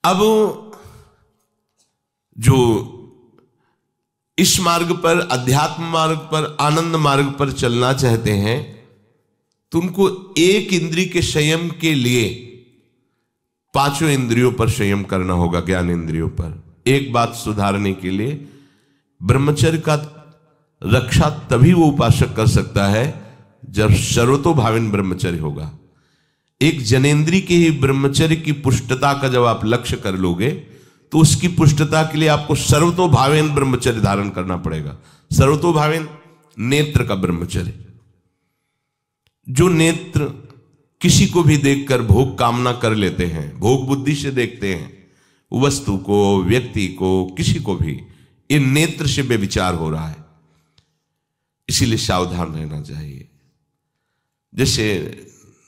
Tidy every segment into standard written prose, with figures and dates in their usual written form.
अब जो इस मार्ग पर, अध्यात्म मार्ग पर, आनंद मार्ग पर चलना चाहते हैं तो उनको एक इंद्रिय के संयम के लिए पांचों इंद्रियों पर संयम करना होगा, ज्ञान इंद्रियों पर। एक बात सुधारने के लिए ब्रह्मचर्य का रक्षा तभी वो उपासक कर सकता है जब सर्वतोभावेन ब्रह्मचर्य होगा। एक जनेन्द्रीय के ही ब्रह्मचर्य की पुष्टता का जब आप लक्ष्य कर लोगे तो उसकी पुष्टता के लिए आपको सर्वतोभावेन ब्रह्मचर्य धारण करना पड़ेगा। सर्वतोभावेन नेत्र का ब्रह्मचर्य, जो नेत्र किसी को भी देखकर भोग कामना कर लेते हैं, भोग बुद्धि से देखते हैं वस्तु को, व्यक्ति को, किसी को भी, ये नेत्र से व्यभिचार हो रहा है। इसीलिए सावधान रहना चाहिए। जैसे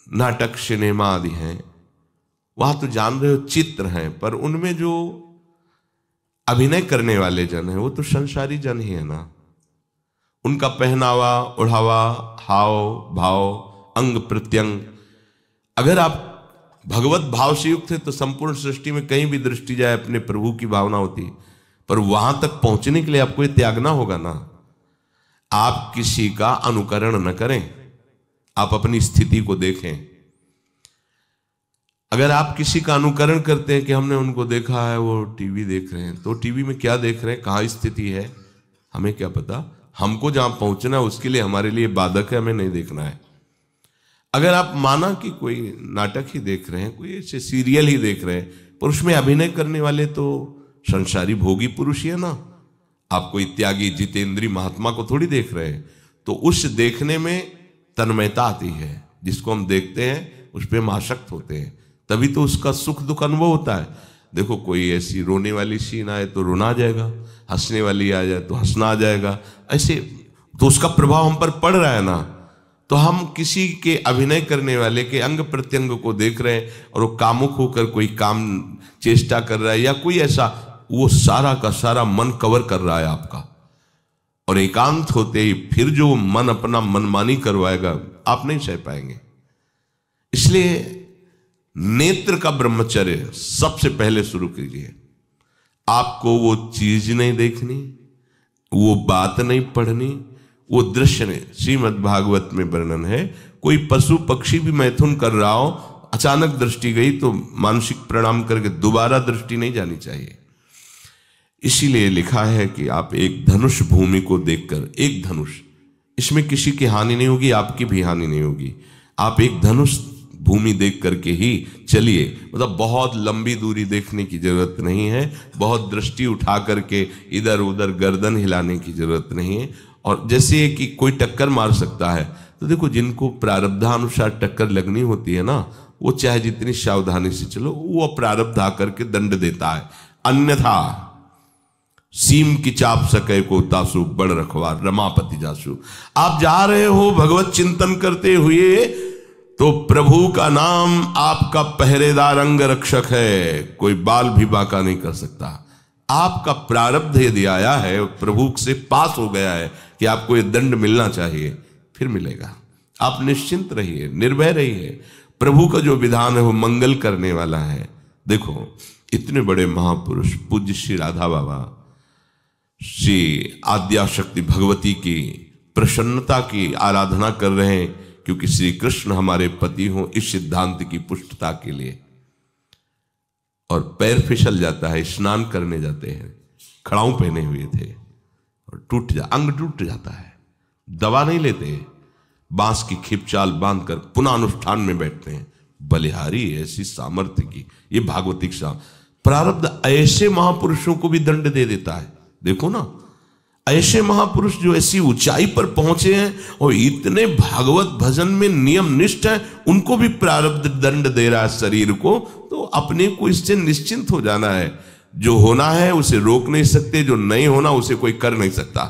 नाटक, सिनेमा आदि हैं, वहां तो जान रहे हो चित्र हैं, पर उनमें जो अभिनय करने वाले जन हैं वो तो संसारी जन ही है ना। उनका पहनावा, ओढ़ावा, हाव भाव, अंग प्रत्यंग, अगर आप भगवत भाव से युक्त है तो संपूर्ण सृष्टि में कहीं भी दृष्टि जाए अपने प्रभु की भावना होती है। पर वहां तक पहुंचने के लिए आपको ये त्यागना होगा ना। आप किसी का अनुकरण न करें, आप अपनी स्थिति को देखें। अगर आप किसी का अनुकरण करते हैं कि हमने उनको देखा है वो टीवी देख रहे हैं, तो टीवी में क्या देख रहे हैं, कहाँ स्थिति है, हमें क्या पता। हमको जहां पहुंचना है उसके लिए हमारे लिए बाधक है, हमें नहीं देखना है। अगर आप माना कि कोई नाटक ही देख रहे हैं, कोई ऐसे सीरियल ही देख रहे हैं, पर उसमें अभिनय करने वाले तो संसारी भोगी पुरुष ही है ना। आप कोई त्यागी जितेंद्रीय महात्मा को थोड़ी देख रहे हैं। तो उस देखने में तन्मयता आती है, जिसको हम देखते हैं उस पर हम आसक्त होते हैं, तभी तो उसका सुख दुख अनुभव होता है। देखो कोई ऐसी रोने वाली सीन आए तो रोना आ जाएगा, हंसने वाली आ जाए तो हंसना आ जाएगा, ऐसे तो उसका प्रभाव हम पर पड़ रहा है ना। तो हम किसी के अभिनय करने वाले के अंग प्रत्यंग को देख रहे हैं और वो कामुक होकर कोई काम चेष्टा कर रहा है या कोई ऐसा, वो सारा का सारा मन कवर कर रहा है आपका। और एकांत होते ही फिर जो मन अपना मनमानी करवाएगा आप नहीं सह पाएंगे। इसलिए नेत्र का ब्रह्मचर्य सबसे पहले शुरू कीजिए। आपको वो चीज नहीं देखनी, वो बात नहीं पढ़नी, वो दृश्य नहीं। श्रीमद् भागवत में वर्णन है, कोई पशु पक्षी भी मैथुन कर रहा हो, अचानक दृष्टि गई तो मानसिक प्रणाम करके दोबारा दृष्टि नहीं जानी चाहिए। इसीलिए लिखा है कि आप एक धनुष भूमि को देखकर, एक धनुष, इसमें किसी की हानि नहीं होगी, आपकी भी हानि नहीं होगी। आप एक धनुष भूमि देख करके ही चलिए। मतलब बहुत लंबी दूरी देखने की जरूरत नहीं है, बहुत दृष्टि उठा करके इधर उधर गर्दन हिलाने की जरूरत नहीं है। और जैसे कि कोई टक्कर मार सकता है, तो देखो जिनको प्रारब्धानुसार टक्कर लगनी होती है ना, वो चाहे जितनी सावधानी से चलो, वो प्रारब्ध आकर के दंड देता है। अन्यथा सीम की चाप सके को तासु, बड़ रखवार रमापति जासु। आप जा रहे हो भगवत चिंतन करते हुए, तो प्रभु का नाम आपका पहरेदार अंग रक्षक है, कोई बाल भी बाका नहीं कर सकता। आपका प्रारब्ध यदि आया है, प्रभु से पास हो गया है कि आपको ये दंड मिलना चाहिए, फिर मिलेगा। आप निश्चिंत रहिए, निर्भय रहिए। प्रभु का जो विधान है वो मंगल करने वाला है। देखो इतने बड़े महापुरुष पूज्य श्री राधा बाबा, श्री आद्याशक्ति भगवती की प्रसन्नता की आराधना कर रहे हैं, क्योंकि श्री कृष्ण हमारे पति हों, इस सिद्धांत की पुष्टता के लिए। और पैर फिसल जाता है, स्नान करने जाते हैं, खड़ाऊ पहने हुए थे और अंग टूट जाता है, दवा नहीं लेते, बांस की खिपचाल बांधकर पुनः अनुष्ठान में बैठते हैं। बलिहारी ऐसी सामर्थ्य की, ये भागवतिक प्रारब्ध ऐसे महापुरुषों को भी दंड दे देता है। देखो ना, ऐसे महापुरुष जो ऐसी ऊंचाई पर पहुंचे हैं और इतने भागवत भजन में नियम निष्ठ है, उनको भी प्रारब्ध दंड दे रहा है शरीर को। तो अपने को इससे निश्चिंत हो जाना है। जो होना है उसे रोक नहीं सकते, जो नहीं होना उसे कोई कर नहीं सकता।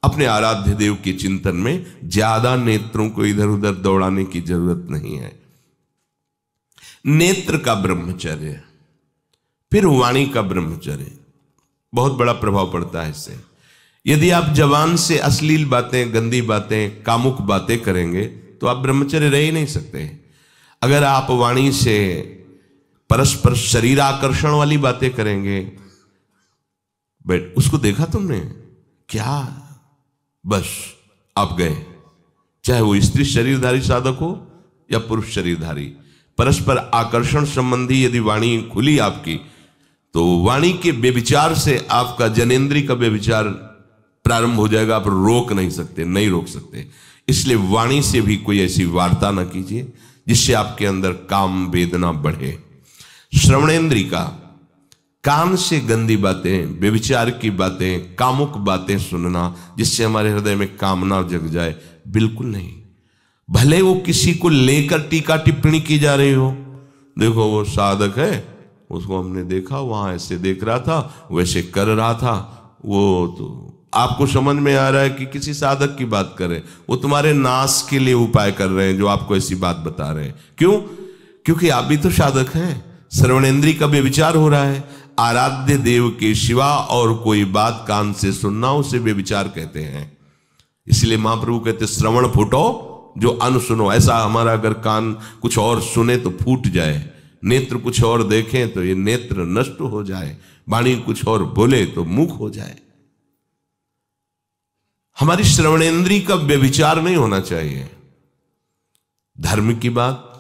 अपने आराध्य देव के चिंतन में ज्यादा नेत्रों को इधर उधर दौड़ाने की जरूरत नहीं है। नेत्र का ब्रह्मचर्य, फिर वाणी का ब्रह्मचर्य, बहुत बड़ा प्रभाव पड़ता है इससे। यदि आप जवान से अश्लील बातें, गंदी बातें, कामुक बातें करेंगे तो आप ब्रह्मचर्य रह ही नहीं सकते। अगर आप वाणी से परस्पर शरीर आकर्षण वाली बातें करेंगे। बट उसको देखा तुमने क्या? बस आप गए, चाहे वो स्त्री शरीरधारी साधक हो या पुरुष शरीरधारी। परस्पर आकर्षण संबंधी यदि वाणी खुली आपकी, तो वाणी के व्यभिचार से आपका जनेंद्री का व्यभिचार प्रारंभ हो जाएगा। आप रोक नहीं सकते, नहीं रोक सकते। इसलिए वाणी से भी कोई ऐसी वार्ता ना कीजिए जिससे आपके अंदर काम वेदना बढ़े। श्रवणेंद्री का, कान से गंदी बातें, व्यभिचार की बातें, कामुक बातें सुनना जिससे हमारे हृदय में कामना जग जाए, बिल्कुल नहीं। भले वो किसी को लेकर टीका टिप्पणी की जा रही हो, देखो वो साधक है, उसको हमने देखा वहां ऐसे देख रहा था, वैसे कर रहा था, वो तो आपको समझ में आ रहा है कि किसी साधक की बात कर रहे हैं, वो तुम्हारे नाश के लिए उपाय कर रहे हैं जो आपको ऐसी बात बता रहे हैं। क्यों? क्योंकि आप भी तो साधक हैं। श्रवणेंद्री का व्यभिचार हो रहा है। आराध्य देव के सिवा और कोई बात कान से सुनना उसे व्यभिचार कहते हैं। इसलिए महाप्रभु कहते श्रवण फूटो जो अन सुनो। ऐसा हमारा अगर कान कुछ और सुने तो फूट जाए, नेत्र कुछ और देखें तो ये नेत्र नष्ट हो जाए, वाणी कुछ और बोले तो मुख हो जाए। हमारी श्रवणेंद्री का व्यभिचार नहीं होना चाहिए। धर्म की बात,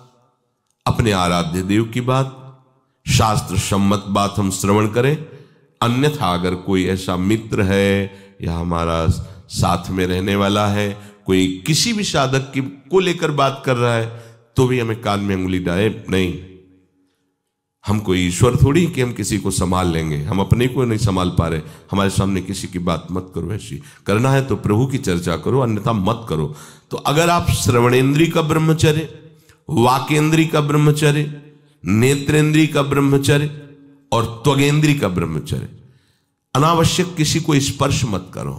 अपने आराध्य देव की बात, शास्त्र सम्मत बात हम श्रवण करें। अन्यथा अगर कोई ऐसा मित्र है या हमारा साथ में रहने वाला है, कोई किसी भी साधक की को लेकर बात कर रहा है, तो भी हमें कान में अंगुली डाले नहीं। हम कोई ईश्वर थोड़ी कि हम किसी को संभाल लेंगे, हम अपने को नहीं संभाल पा रहे। हमारे सामने किसी की बात मत करो, ऐसी करना है तो प्रभु की चर्चा करो, अन्यथा मत करो। तो अगर आप श्रवणेंद्री का ब्रह्मचर्य, वाकेंद्री का ब्रह्मचर्य, नेत्रेंद्री का ब्रह्मचर्य और त्वगेंद्री का ब्रह्मचर्य, अनावश्यक किसी को स्पर्श मत करो।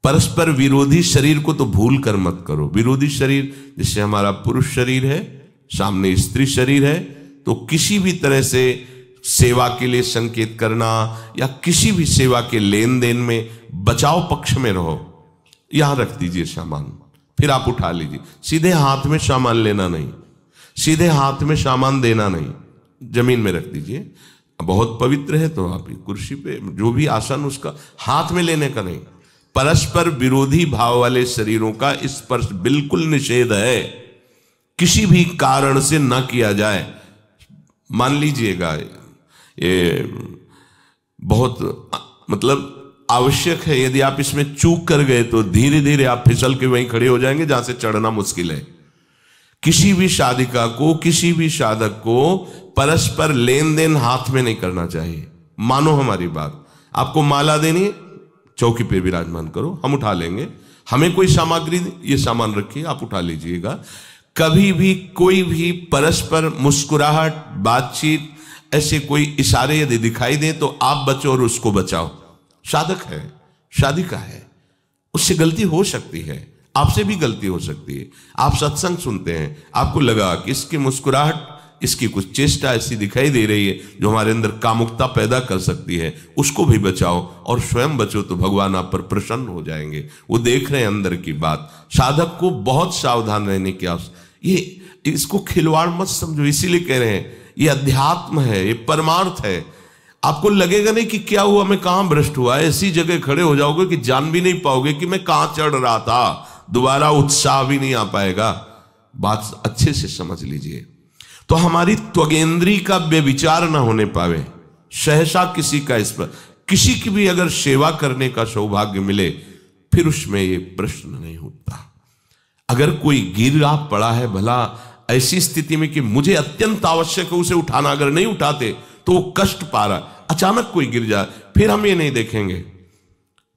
परस्पर विरोधी शरीर को तो भूल कर मत करो। विरोधी शरीर जैसे हमारा पुरुष शरीर है, सामने स्त्री शरीर है, तो किसी भी तरह से सेवा के लिए संकेत करना या किसी भी सेवा के लेन देन में बचाव पक्ष में रहो। यहां रख दीजिए सामान, फिर आप उठा लीजिए। सीधे हाथ में सामान लेना नहीं, सीधे हाथ में सामान देना नहीं, जमीन में रख दीजिए। बहुत पवित्र है तो आप कुर्सी पे जो भी आसन उसका हाथ में लेने का नहीं। परस्पर विरोधी भाव वाले शरीरों का स्पर्श बिल्कुल निषेध है, किसी भी कारण से न किया जाए। मान लीजिएगा ये बहुत मतलब आवश्यक है, यदि आप इसमें चूक कर गए तो धीरे धीरे आप फिसल के वहीं खड़े हो जाएंगे जहां से चढ़ना मुश्किल है। किसी भी साधिका को, किसी भी साधक को परस्पर लेन देन हाथ में नहीं करना चाहिए। मानो हमारी बात, आपको माला देनी, चौकी पे विराजमान करो, हम उठा लेंगे। हमें कोई सामग्री, ये सामान रखिए, आप उठा लीजिएगा। कभी भी कोई भी परस्पर मुस्कुराहट, बातचीत, ऐसे कोई इशारे यदि दिखाई दे तो आप बचो और उसको बचाओ। साधक है, साधिका है, उससे गलती हो सकती है, आपसे भी गलती हो सकती है। आप सत्संग सुनते हैं, आपको लगा कि इसकी मुस्कुराहट, इसकी कुछ चेष्टा ऐसी दिखाई दे रही है जो हमारे अंदर कामुकता पैदा कर सकती है, उसको भी बचाओ और स्वयं बचो, तो भगवान आप पर प्रसन्न हो जाएंगे। वो देख रहे हैं अंदर की बात। साधक को बहुत सावधान रहने की आवश्यकता। ये इसको खिलवाड़ मत समझो, इसीलिए कह रहे हैं ये अध्यात्म है, ये परमार्थ है। आपको लगेगा नहीं कि क्या हुआ, मैं कहां भ्रष्ट हुआ, ऐसी जगह खड़े हो जाओगे कि जान भी नहीं पाओगे कि मैं कहां चढ़ रहा था, दोबारा उत्साह भी नहीं आ पाएगा। बात अच्छे से समझ लीजिए। तो हमारी त्वगेंद्री का व्यभिचार ना होने पावे, सहसा किसी का इस पर, किसी की भी अगर सेवा करने का सौभाग्य मिले, फिर उसमें ये प्रश्न नहीं उठता। अगर कोई गिरा पड़ा है, भला ऐसी स्थिति में कि मुझे अत्यंत आवश्यक है उसे उठाना, अगर नहीं उठाते तो वो कष्ट पा रहा, अचानक कोई गिर जाए, फिर हम ये नहीं देखेंगे,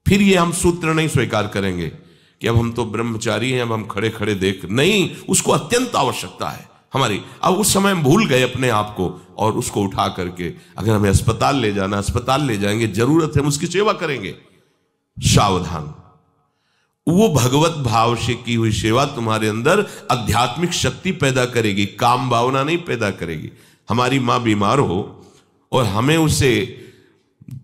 फिर ये हम सूत्र नहीं स्वीकार करेंगे कि अब हम तो ब्रह्मचारी हैं, अब हम खड़े खड़े देख नहीं। उसको अत्यंत आवश्यकता है हमारी। अब उस समय हम भूल गए अपने आप को और उसको उठा करके अगर हमें अस्पताल ले जाना, अस्पताल ले जाएंगे, जरूरत है हम उसकी सेवा करेंगे। सावधान, वो भगवत भाव से की हुई सेवा तुम्हारे अंदर आध्यात्मिक शक्ति पैदा करेगी, काम भावना नहीं पैदा करेगी। हमारी माँ बीमार हो और हमें उसे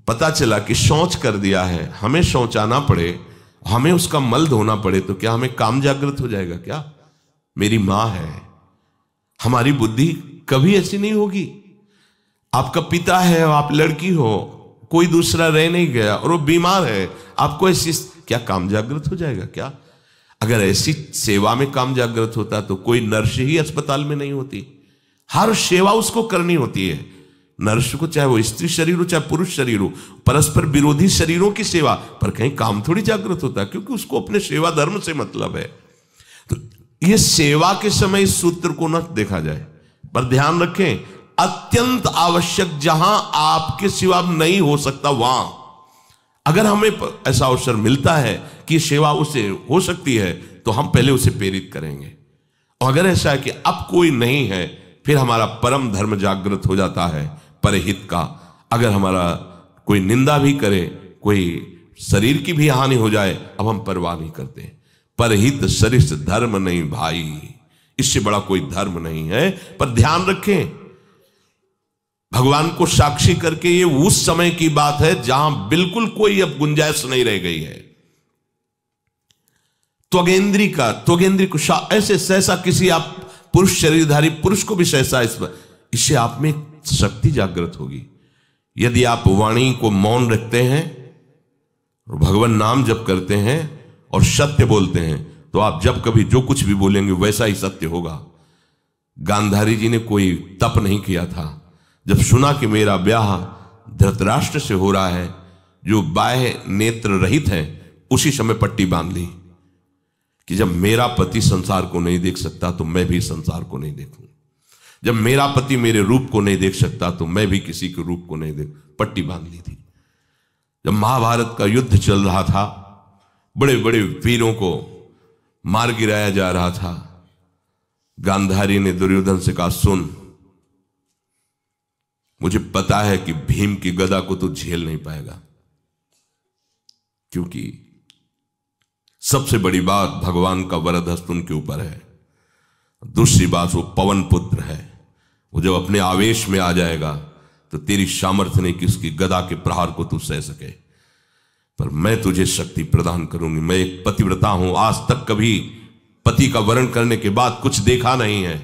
पता चला कि शौच कर दिया है, हमें शौचाना पड़े, हमें उसका मल धोना पड़े, तो क्या हमें काम जागृत हो जाएगा? क्या मेरी माँ है, हमारी बुद्धि कभी ऐसी नहीं होगी आपका पिता है और आप लड़की हो, कोई दूसरा रह नहीं गया और वो बीमार है, आपको ऐसी क्या काम जागृत हो जाएगा क्या? अगर ऐसी सेवा में काम जागृत होता तो कोई नर्स ही अस्पताल में नहीं होती। हर सेवा उसको करनी होती है, नर्स को, चाहे वो स्त्री शरीर हो चाहे पुरुष शरीर हो, परस्पर विरोधी शरीरों की सेवा, पर कहीं काम थोड़ी जागृत होता है, क्योंकि उसको अपने सेवा धर्म से मतलब है। तो ये सेवा के समय इस सूत्र को न देखा जाए, पर ध्यान रखें, अत्यंत आवश्यक जहां आपके सिवा नहीं हो सकता वहां अगर हमें ऐसा अवसर मिलता है कि सेवा उसे हो सकती है तो हम पहले उसे प्रेरित करेंगे। और अगर ऐसा है कि अब कोई नहीं है, फिर हमारा परम धर्म जागृत हो जाता है परहित का। अगर हमारा कोई निंदा भी करे, कोई शरीर की भी हानि हो जाए, अब हम परवाह नहीं करते। परहित सरिस धर्म नहीं भाई, इससे बड़ा कोई धर्म नहीं है। पर ध्यान रखें, भगवान को साक्षी करके ये उस समय की बात है जहां बिल्कुल कोई अब गुंजाइश नहीं रह गई है। त्वगेंद्री को ऐसे सहसा किसी आप पुरुष शरीरधारी पुरुष को भी सहसा इससे आप में शक्ति जागृत होगी। यदि आप वाणी को मौन रखते हैं और भगवान नाम जप करते हैं और सत्य बोलते हैं, तो आप जब कभी जो कुछ भी बोलेंगे वैसा ही सत्य होगा। गांधारी जी ने कोई तप नहीं किया था। जब सुना कि मेरा ब्याह धृतराष्ट्र से हो रहा है जो बाह्य नेत्र रहित है, उसी समय पट्टी बांध ली कि जब मेरा पति संसार को नहीं देख सकता तो मैं भी संसार को नहीं देखूं। जब मेरा पति मेरे रूप को नहीं देख सकता तो मैं भी किसी के रूप को नहीं देख, पट्टी बांध ली थी। जब महाभारत का युद्ध चल रहा था, बड़े बड़े वीरों को मार गिराया जा रहा था, गांधारी ने दुर्योधन से कहा, सुन, मुझे पता है कि भीम की गदा को तू झेल नहीं पाएगा, क्योंकि सबसे बड़ी बात भगवान का वरद हस्त उनके ऊपर है। दूसरी बात, वो पवन पुत्र है, वो जब अपने आवेश में आ जाएगा तो तेरी सामर्थ्य नहीं कि उसकी गदा के प्रहार को तू सह सके। पर मैं तुझे शक्ति प्रदान करूंगी। मैं एक पतिव्रता हूं, आज तक कभी पति का वरण करने के बाद कुछ देखा नहीं है।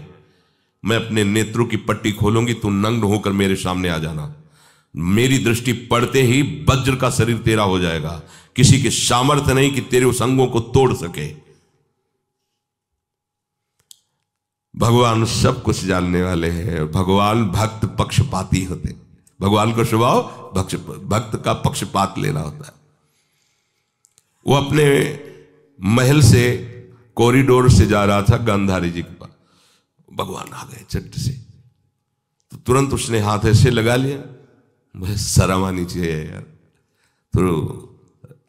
मैं अपने नेत्रों की पट्टी खोलूंगी, तू नग्न होकर मेरे सामने आ जाना। मेरी दृष्टि पड़ते ही वज्र का शरीर तेरा हो जाएगा। किसी के सामर्थ्य नहीं कि तेरे उस अंगों को तोड़ सके। भगवान सब कुछ जानने वाले हैं। भगवान भक्त पक्षपाती होते। भगवान का स्वभाव भक्त का पक्षपात लेना होता है। वो अपने महल से कॉरिडोर से जा रहा था गांधारी जी के पास, भगवान आ गए चट से, तो तुरंत उसने हाथ ऐसे लगा लिया। मुझे शर्म आनी चाहिए यार, तो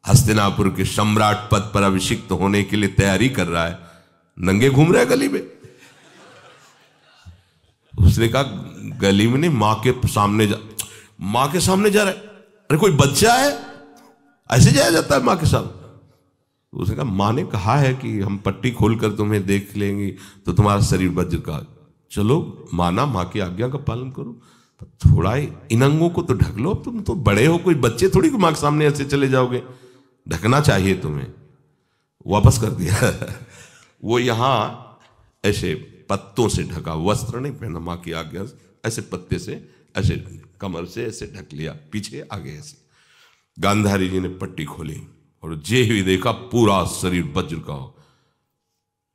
हस्तिनापुर के सम्राट पद पर अभिषिक्त होने के लिए तैयारी कर रहा है, नंगे घूम रहा है गली में। उसने कहा, गली में नहीं, मां के सामने जा रहा है। अरे कोई बच्चा है, ऐसे जाया जाता है मां के सामने? उसने कहा, मां ने कहा है कि हम पट्टी खोलकर तुम्हें देख लेंगी तो तुम्हारा शरीर वज्र का। चलो माना, मां की आज्ञा का पालन करो, थोड़ा इन अंगों को तो ढक लो। तुम तो बड़े हो, कोई बच्चे थोड़ी मां के सामने ऐसे चले जाओगे, ढकना चाहिए तुम्हें। वापस कर दिया। वो यहां ऐसे पत्तों से ढका, वस्त्र नहीं पहना, मां की आज्ञा ऐसे पत्ते से ऐसे कमर से ऐसे ढक लिया, पीछे आगे ऐसे। गांधारी जी ने पट्टी खोली और जे ही देखा पूरा शरीर वज्र का हो।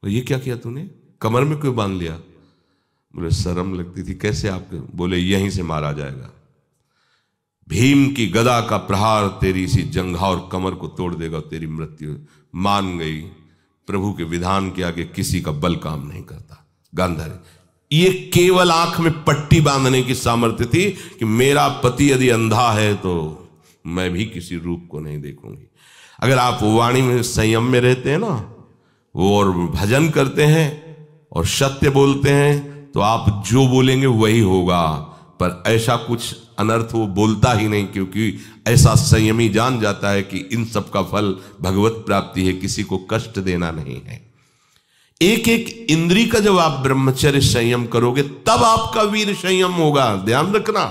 तो ये क्या किया तूने, कमर में क्यों बांध लिया? बोले शर्म लगती थी। कैसे आपके? बोले यहीं से मारा जाएगा। भीम की गदा का प्रहार तेरी इसी जंघा और कमर को तोड़ देगा, तेरी मृत्यु। मान गई, प्रभु के विधान के आगे किसी का बल काम नहीं करता। गांधारी, ये केवल आंख में पट्टी बांधने की सामर्थ्य थी कि मेरा पति यदि अंधा है तो मैं भी किसी रूप को नहीं देखूंगी। अगर आप वाणी में संयम में रहते हैं ना, वो और भजन करते हैं और सत्य बोलते हैं, तो आप जो बोलेंगे वही होगा। पर ऐसा कुछ अनर्थ वो बोलता ही नहीं, क्योंकि ऐसा संयमी जान जाता है कि इन सब का फल भगवत प्राप्ति है, किसी को कष्ट देना नहीं है। एक एक इंद्री का जब आप ब्रह्मचर्य संयम करोगे तब आपका वीर संयम होगा। ध्यान रखना,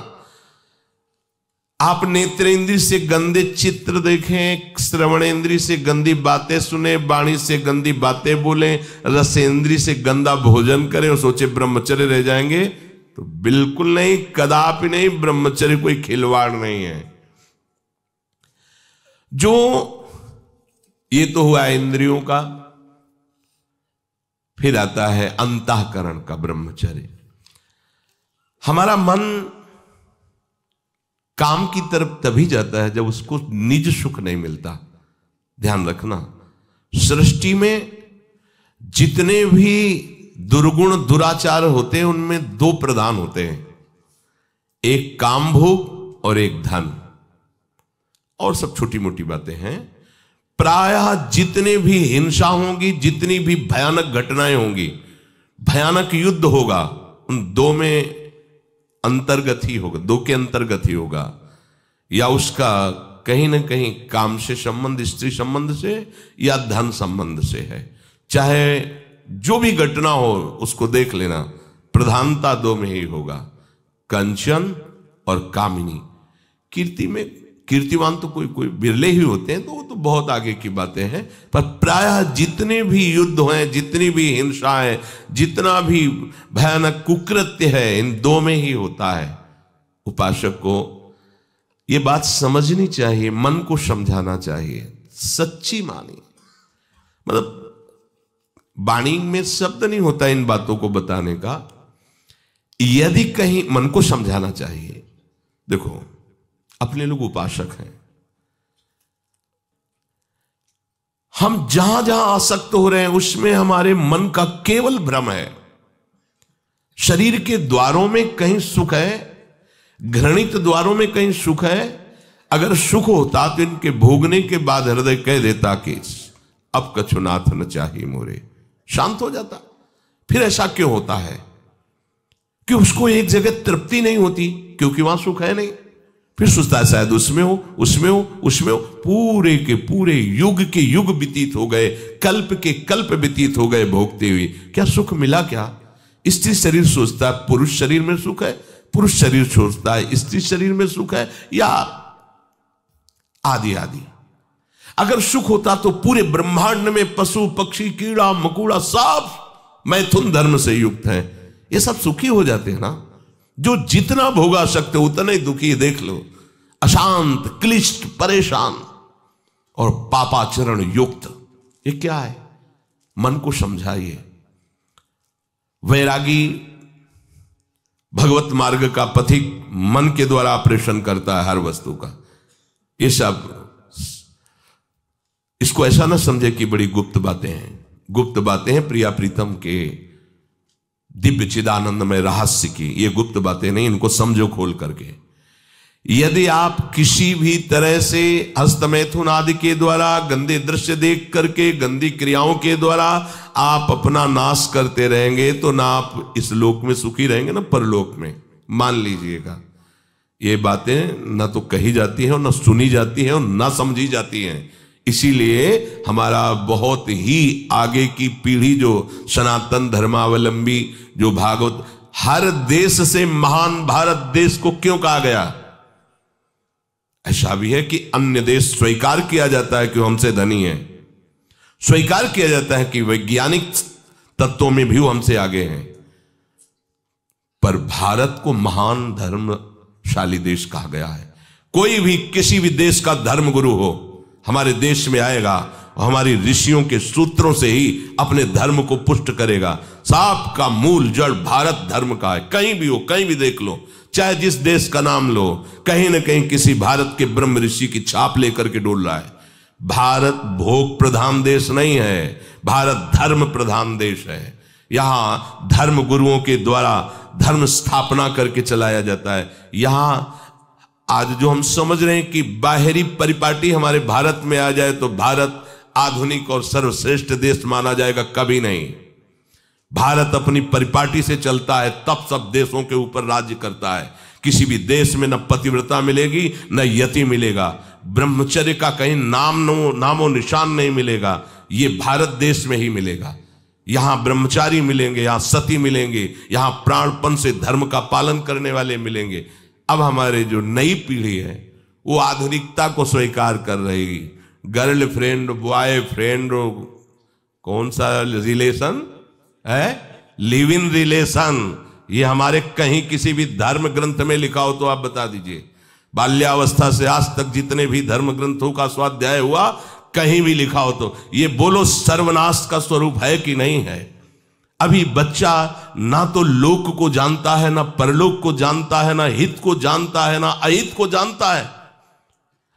आप नेत्रेंद्री से गंदे चित्र देखें, श्रवणेंद्री से गंदी बातें सुने, वाणी से गंदी बातें बोलें, रसेंद्री से गंदा भोजन करें और सोचे ब्रह्मचर्य रह जाएंगे, तो बिल्कुल नहीं, कदापि नहीं। ब्रह्मचर्य कोई खिलवाड़ नहीं है। जो ये तो हुआ इंद्रियों का, फिर आता है अंतःकरण का ब्रह्मचर्य। हमारा मन काम की तरफ तभी जाता है जब उसको निज सुख नहीं मिलता। ध्यान रखना, सृष्टि में जितने भी दुर्गुण दुराचार होते हैं उनमें दो प्रधान होते हैं, एक काम भोग और एक धन, और सब छोटी मोटी बातें हैं। प्रायः जितने भी हिंसा होंगी, जितनी भी भयानक घटनाएं होंगी, भयानक युद्ध होगा, उन दो में अंतर्गत ही होगा, दो के अंतर्गत ही होगा। या उसका कहीं ना कहीं काम से संबंध, स्त्री संबंध से या धन संबंध से है। चाहे जो भी घटना हो उसको देख लेना, प्रधानता दो में ही होगा, कंचन और कामिनी। कीर्ति में कीर्तिवान तो कोई कोई बिरले ही होते हैं, तो वो तो बहुत आगे की बातें हैं। पर प्रायः जितने भी युद्ध हैं, जितनी भी हिंसा है, जितना भी भयानक कुकृत्य है, इन दो में ही होता है। उपासक को ये बात समझनी चाहिए, मन को समझाना चाहिए, सच्ची मानी। मतलब वाणी में शब्द नहीं होता इन बातों को बताने का, यदि कहीं मन को समझाना चाहिए। देखो, अपने लोग उपासक हैं, हम जहां जहां आसक्त हो रहे हैं उसमें हमारे मन का केवल भ्रम है। शरीर के द्वारों में कहीं सुख है, घृणित द्वारों में कहीं सुख है। अगर सुख होता तो इनके भोगने के बाद हृदय कह देता कि अब कछुनाथ न चाहिए मोरे, शांत हो जाता। फिर ऐसा क्यों होता है कि उसको एक जगह तृप्ति नहीं होती? क्योंकि वहां सुख है नहीं। फिर सोचता है शायद उसमें हो, उसमें हो, उसमें हो। पूरे के पूरे युग के युग व्यतीत हो गए, कल्प के कल्प व्यतीत हो गए भोगते हुए, क्या सुख मिला? क्या स्त्री शरीर सोचता है पुरुष शरीर में सुख है, पुरुष शरीर सोचता है स्त्री शरीर में सुख है, या आदि आदि। अगर सुख होता तो पूरे ब्रह्मांड में पशु पक्षी कीड़ा मकोड़ा सब मैथुन धर्म से युक्त हैं, ये सब सुखी हो जाते हैं ना। जो जितना भोगा सकते उतना ही दुखी। देख लो, अशांत, क्लिष्ट, परेशान और पापाचरण युक्त। ये क्या है? मन को समझाइए। वैरागी भगवत मार्ग का पथिक मन के द्वारा ऑपरेशन करता है हर वस्तु का। ये सब, इसको ऐसा ना समझे कि बड़ी गुप्त बातें हैं। गुप्त बातें हैं प्रिया प्रीतम के दिव्य चिदानंद में रहस्य की। ये गुप्त बातें नहीं, इनको समझो खोल करके। यदि आप किसी भी तरह से हस्तमैथुन आदि के द्वारा, गंदे दृश्य देख करके, गंदी क्रियाओं के द्वारा आप अपना नाश करते रहेंगे तो ना आप इस लोक में सुखी रहेंगे ना परलोक में। मान लीजिएगा, ये बातें ना तो कही जाती हैं और ना सुनी जाती हैं और ना समझी जाती हैं। इसीलिए हमारा बहुत ही आगे की पीढ़ी जो सनातन धर्मावलंबी, जो भागवत, हर देश से महान भारत देश को क्यों कहा गया? ऐसा भी है कि अन्य देश स्वीकार किया जाता है कि हमसे धनी है, स्वीकार किया जाता है कि वैज्ञानिक तत्वों में भी वो हमसे आगे हैं, पर भारत को महान धर्मशाली देश कहा गया है। कोई भी किसी भी देश का धर्मगुरु हो हमारे देश में आएगा और हमारी ऋषियों के सूत्रों से ही अपने धर्म को पुष्ट करेगा। साप का मूल जड़ भारत धर्म का है। कहीं भी हो, कहीं भी देख लो, चाहे जिस देश का नाम लो, कहीं ना कहीं किसी भारत के ब्रह्म ऋषि की छाप लेकर के डोल रहा है। भारत भोग प्रधान देश नहीं है, भारत धर्म प्रधान देश है। यहां धर्म गुरुओं के द्वारा धर्म स्थापना करके चलाया जाता है। यहां आज जो हम समझ रहे हैं कि बाहरी परिपाटी हमारे भारत में आ जाए तो भारत आधुनिक और सर्वश्रेष्ठ देश माना जाएगा, कभी नहीं। भारत अपनी परिपाटी से चलता है, तब सब देशों के ऊपर राज्य करता है। किसी भी देश में न पतिव्रता मिलेगी न यति मिलेगा, ब्रह्मचर्य का कहीं नामो निशान नहीं मिलेगा। ये भारत देश में ही मिलेगा। यहां ब्रह्मचारी मिलेंगे, यहां सती मिलेंगे, यहां प्राणपण से धर्म का पालन करने वाले मिलेंगे। अब हमारे जो नई पीढ़ी है वो आधुनिकता को स्वीकार कर रही। गर्लफ्रेंड, बॉयफ्रेंड, कौन सा रिलेशन है, लिव इन रिलेशन, ये हमारे कहीं किसी भी धर्म ग्रंथ में लिखा हो तो आप बता दीजिए। बाल्यावस्था से आज तक जितने भी धर्म ग्रंथों का स्वाध्याय हुआ, कहीं भी लिखा हो तो ये बोलो सर्वनाश का स्वरूप है कि नहीं है। अभी बच्चा ना तो लोक को जानता है, ना परलोक को जानता है, ना हित को जानता है, ना अहित को जानता है।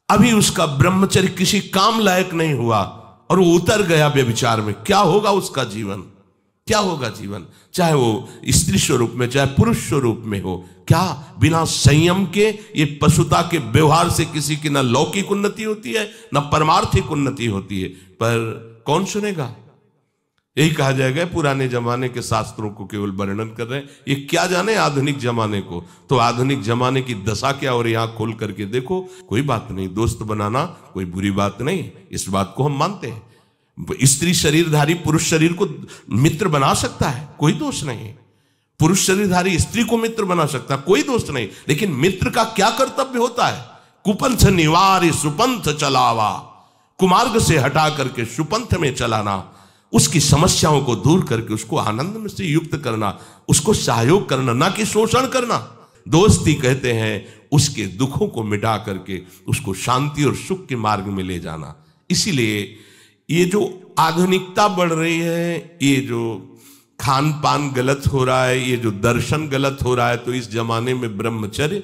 अभी उसका ब्रह्मचर्य किसी काम लायक नहीं हुआ और वो उतर गया व्यभिचार में। क्या होगा उसका जीवन, क्या होगा जीवन, चाहे वो स्त्री स्वरूप में चाहे पुरुष स्वरूप में हो। क्या बिना संयम के ये पशुता के व्यवहार से किसी की ना लौकिक उन्नति होती है ना परमार्थिक उन्नति होती है। पर कौन सुनेगा? यही कहा जाएगा पुराने जमाने के शास्त्रों को केवल वर्णन कर रहे हैं, ये क्या जाने आधुनिक जमाने को। तो आधुनिक जमाने की दशा क्या, और आंख खोल करके देखो। कोई बात नहीं, दोस्त बनाना कोई बुरी बात नहीं, इस बात को हम मानते हैं। स्त्री शरीरधारी पुरुष शरीर को मित्र बना सकता है, कोई दोष नहीं। पुरुष शरीरधारी स्त्री को मित्र बना सकता है, कोई दोष नहीं। लेकिन मित्र का क्या कर्तव्य होता है? कुपंथ निवार सुपंथ चलावा, कुमार्ग से हटा करके सुपंथ में चलाना, उसकी समस्याओं को दूर करके उसको आनंद में से युक्त करना, उसको सहयोग करना, ना कि शोषण करना। दोस्ती कहते हैं उसके दुखों को मिटा करके उसको शांति और सुख के मार्ग में ले जाना। इसीलिए ये जो आधुनिकता बढ़ रही है, ये जो खान पान गलत हो रहा है, ये जो दर्शन गलत हो रहा है, तो इस जमाने में ब्रह्मचर्य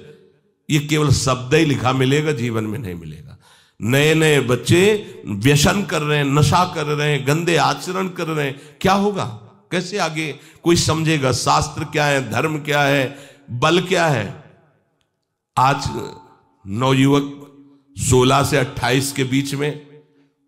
ये केवल शब्द ही लिखा मिलेगा, जीवन में नहीं मिलेगा। नए नए बच्चे व्यसन कर रहे हैं, नशा कर रहे हैं, गंदे आचरण कर रहे हैं। क्या होगा? कैसे आगे कोई समझेगा शास्त्र क्या है, धर्म क्या है, बल क्या है? आज नवयुवक 16 से 28 के बीच में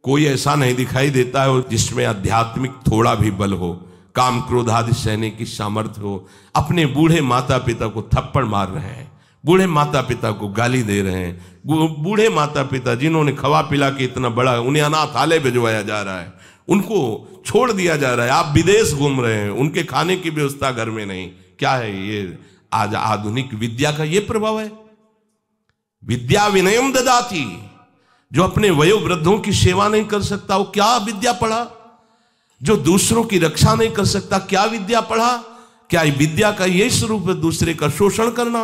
कोई ऐसा नहीं दिखाई देता है जिसमें आध्यात्मिक थोड़ा भी बल हो, काम क्रोध आदि सहने की सामर्थ्य हो। अपने बूढ़े माता पिता को थप्पड़ मार रहे हैं, बूढ़े माता पिता को गाली दे रहे हैं, बूढ़े माता पिता जिन्होंने खवा पिला के इतना बड़ा, उन्हें अनाथालय भिजवाया जा रहा है, उनको छोड़ दिया जा रहा है। आप विदेश घूम रहे हैं, उनके खाने की व्यवस्था घर में नहीं। क्या है ये? आज आधुनिक विद्या का ये प्रभाव है। विद्या विनयम ददाति, जो अपने वयोवृद्धों की सेवा नहीं कर सकता वो क्या विद्या पढ़ा? जो दूसरों की रक्षा नहीं कर सकता क्या विद्या पढ़ा? क्या विद्या का यही स्वरूप है दूसरे का शोषण करना?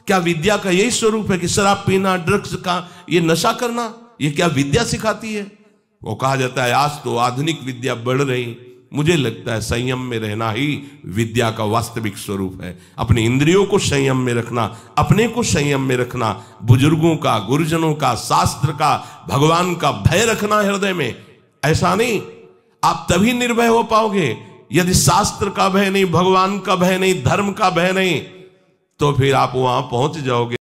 क्या विद्या का यही स्वरूप है कि शराब पीना, ड्रग्स का ये नशा करना? ये क्या विद्या सिखाती है? वो कहा जाता है आज तो आधुनिक विद्या बढ़ रही। मुझे लगता है संयम में रहना ही विद्या का वास्तविक स्वरूप है। अपने इंद्रियों को संयम में रखना, अपने को संयम में रखना, बुजुर्गों का, गुरुजनों का, शास्त्र का, भगवान का भय रखना हृदय में। ऐसा नहीं, आप तभी निर्भय हो पाओगे यदि शास्त्र का भय नहीं, भगवान का भय नहीं, धर्म का भय नहीं, तो फिर आप वहां पहुंच जाओगे।